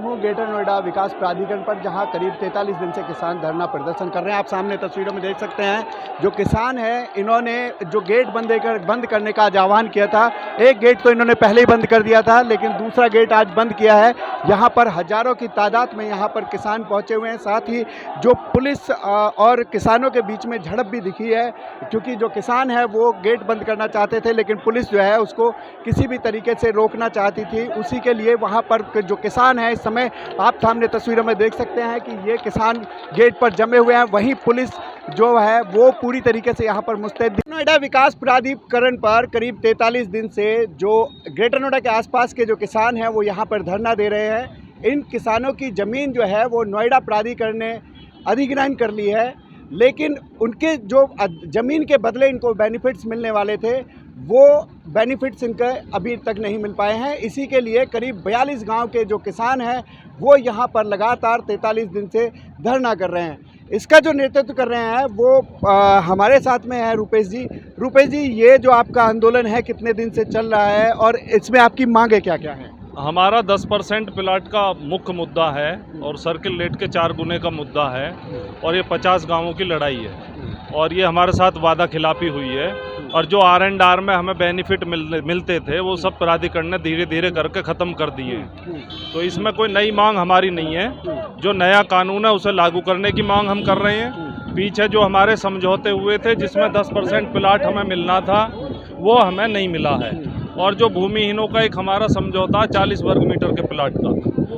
हूँ ग्रेटर नोएडा विकास प्राधिकरण पर, जहाँ करीब 43 दिन से किसान धरना प्रदर्शन कर रहे हैं। आप सामने तस्वीरों में देख सकते हैं जो किसान हैं, इन्होंने जो गेट बंद करने का आह्वान किया था। एक गेट तो इन्होंने पहले ही बंद कर दिया था, लेकिन दूसरा गेट आज बंद किया है। यहाँ पर हजारों की तादाद में यहाँ पर किसान पहुँचे हुए हैं। साथ ही जो पुलिस और किसानों के बीच में झड़प भी दिखी है, क्योंकि जो किसान है वो गेट बंद करना चाहते थे, लेकिन पुलिस जो है उसको किसी भी तरीके से रोकना चाहती थी। उसी के लिए वहाँ पर जो किसान है, इस समय आप सामने तस्वीरों में देख सकते हैं कि ये किसान गेट पर जमे हुए हैं। वहीं पुलिस जो है वो पूरी तरीके से यहाँ पर मुस्तैद। नोएडा विकास प्राधिकरण पर करीब 43 दिन से जो ग्रेटर नोएडा के आसपास के जो किसान हैं वो यहाँ पर धरना दे रहे हैं। इन किसानों की ज़मीन जो है वो नोएडा प्राधिकरण ने अधिग्रहण कर ली है, लेकिन उनके जो ज़मीन के बदले इनको बेनिफिट्स मिलने वाले थे, वो बेनिफिट्स इनके अभी तक नहीं मिल पाए हैं। इसी के लिए करीब 42 गांव के जो किसान हैं वो यहाँ पर लगातार 43 दिन से धरना कर रहे हैं। इसका जो नेतृत्व कर रहे हैं वो हमारे साथ में है रूपेश जी। रूपेश जी, ये जो आपका आंदोलन है कितने दिन से चल रहा है और इसमें आपकी मांगे क्या क्या है? हमारा 10% प्लाट का मुख्य मुद्दा है और सर्किल रेट के 4 गुने का मुद्दा है, और ये 50 गांवों की लड़ाई है, और ये हमारे साथ वादा खिलाफी हुई है। और जो R&R में हमें बेनिफिट मिलते थे वो सब प्राधिकरण ने धीरे धीरे करके ख़त्म कर दिए। तो इसमें कोई नई मांग हमारी नहीं है। जो नया कानून है उसे लागू करने की मांग हम कर रहे हैं। पीछे जो हमारे समझौते हुए थे जिसमें 10% प्लाट हमें मिलना था वो हमें नहीं मिला है, और जो भूमिहीनों का एक हमारा समझौता 40 वर्ग मीटर के प्लाट का,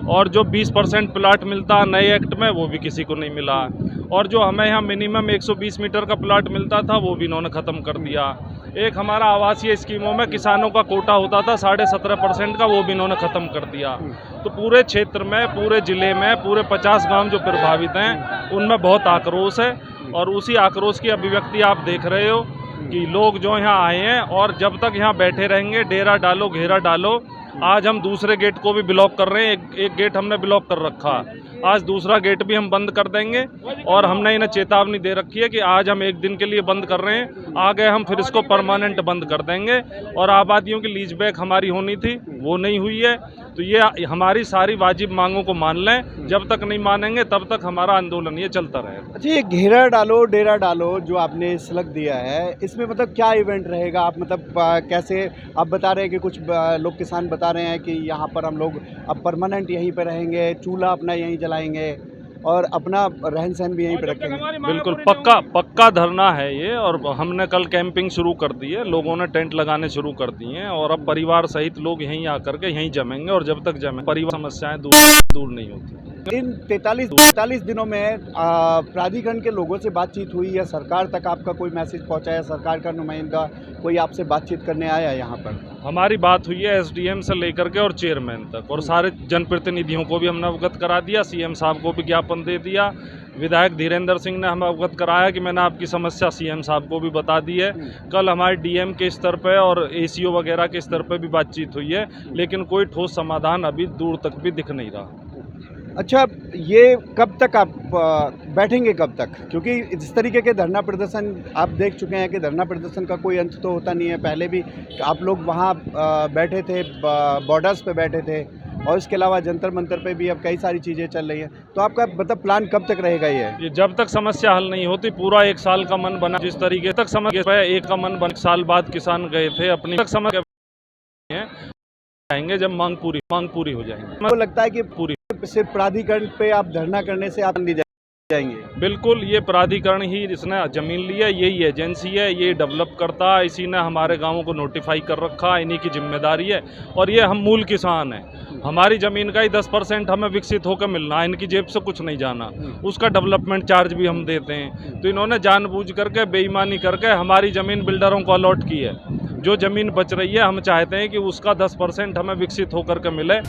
और जो 20% प्लाट मिलता नए एक्ट में वो भी किसी को नहीं मिला, और जो हमें यहाँ मिनिमम 120 मीटर का प्लाट मिलता था वो भी इन्होंने ख़त्म कर दिया। एक हमारा आवासीय स्कीमों में किसानों का कोटा होता था 17.5% का, वो भी इन्होंने ख़त्म कर दिया। तो पूरे क्षेत्र में, पूरे ज़िले में, पूरे 50 गांव जो प्रभावित हैं उनमें बहुत आक्रोश है, और उसी आक्रोश की अभिव्यक्ति आप देख रहे हो कि लोग जो यहाँ आए हैं, और जब तक यहाँ बैठे रहेंगे डेरा डालो घेरा डालो। आज हम दूसरे गेट को भी ब्लॉक कर रहे हैं। एक गेट हमने ब्लॉक कर रखा, आज दूसरा गेट भी हम बंद कर देंगे, और हमने इन्हें चेतावनी दे रखी है कि आज हम एक दिन के लिए बंद कर रहे हैं, आगे हम फिर इसको परमानेंट बंद कर देंगे। और आबादियों की लीज बैक हमारी होनी थी वो नहीं हुई है। तो ये हमारी सारी वाजिब मांगों को मान लें, जब तक नहीं मानेंगे तब तक हमारा आंदोलन ये चलता रहेगा। अच्छा, ये घेरा डालो डेरा डालो जो आपने स्लग दिया है, इसमें मतलब क्या इवेंट रहेगा? आप मतलब कैसे आप बता रहे हैं कि कुछ लोग किसान बता रहे हैं कि यहाँ पर हम लोग अब परमानेंट यहीं पर रहेंगे, चूल्हा अपना यहीं जलाएंगे और अपना रहन सहन भी यहीं पर रखेंगे। बिल्कुल पक्का धरना है ये, और हमने कल कैंपिंग शुरू कर दी है, लोगों ने टेंट लगाने शुरू कर दिए हैं, और अब परिवार सहित लोग यहीं आकर के यहीं जमेंगे, और जब तक जमे परिवार समस्याएं दूर नहीं होती। इन 43 दिनों में प्राधिकरण के लोगों से बातचीत हुई या सरकार तक आपका कोई मैसेज पहुंचा है? सरकार का नुमाइंदा कोई आपसे बातचीत करने आया यहाँ पर? हमारी बात हुई है SDM से लेकर के और चेयरमैन तक, और सारे जनप्रतिनिधियों को भी हमने अवगत करा दिया। CM साहब को भी ज्ञापन दे दिया। विधायक धीरेन्द्र सिंह ने हमें अवगत कराया कि मैंने आपकी समस्या CM साहब को भी बता दी है। कल हमारे DM के स्तर पे और ACO वगैरह के स्तर पे भी बातचीत हुई है, लेकिन कोई ठोस समाधान अभी दूर तक भी दिख नहीं रहा। अच्छा, ये कब तक आप बैठेंगे, कब तक? क्योंकि इस तरीके के धरना प्रदर्शन आप देख चुके हैं कि धरना प्रदर्शन का कोई अंत तो होता नहीं है। पहले भी आप लोग वहाँ बैठे थे, बॉर्डर्स पे बैठे थे, और इसके अलावा जंतर मंतर पे भी अब कई सारी चीज़ें चल रही हैं। तो आपका मतलब प्लान कब तक रहेगा? ये जब तक समस्या हल नहीं होती, पूरा 1 साल का मन बना, जिस तरीके तक समस्या 1 का मन बना, 1 साल बाद किसान गए थे अपनी तक समस्या आएंगे जब मांग पूरी हो जाएंगी। मुझे लगता है कि पूरी सिर्फ प्राधिकरण पे आप धरना करने से आप नहीं जाएंगे। बिल्कुल, ये प्राधिकरण ही इसने ज़मीन ली है, यही एजेंसी है, ये डेवलप करता है, इसी ने हमारे गांवों को नोटिफाई कर रखा है, इन्हीं की जिम्मेदारी है। और ये हम मूल किसान हैं, हमारी ज़मीन का ही 10% हमें विकसित होकर मिलना है, इनकी जेब से कुछ नहीं जाना। उसका डेवलपमेंट चार्ज भी हम देते हैं। तो इन्होंने जानबूझ करके बेईमानी करके हमारी ज़मीन बिल्डरों को अलॉट की है। जो ज़मीन बच रही है हम चाहते हैं कि उसका 10% हमें विकसित होकर के मिले।